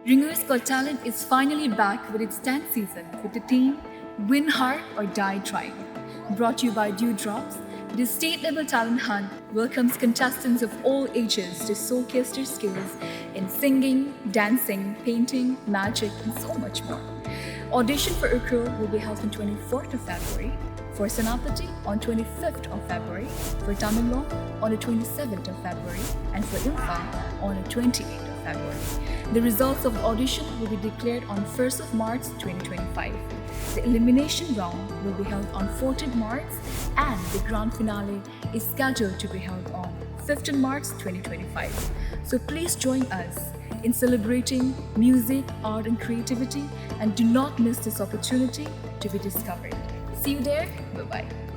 Ringer's Got Talent is finally back with its 10th season with the theme Win Hard or Die Trying. Brought to you by Dewdrops, the state level talent hunt welcomes contestants of all ages to showcase their skills in singing, dancing, painting, magic, and so much more. Audition for Ukro will be held on 24th of February, for Senapati on 25th of February, for Tamenglong on the 27th of February, and for Imphal on the 28th of February. The results of the audition will be declared on 1st of March 2025. The elimination round will be held on 14th March, and the grand finale is scheduled to be held on 15th March 2025. So please join us in celebrating music, art, and creativity, and do not miss this opportunity to be discovered. See you there. Bye bye.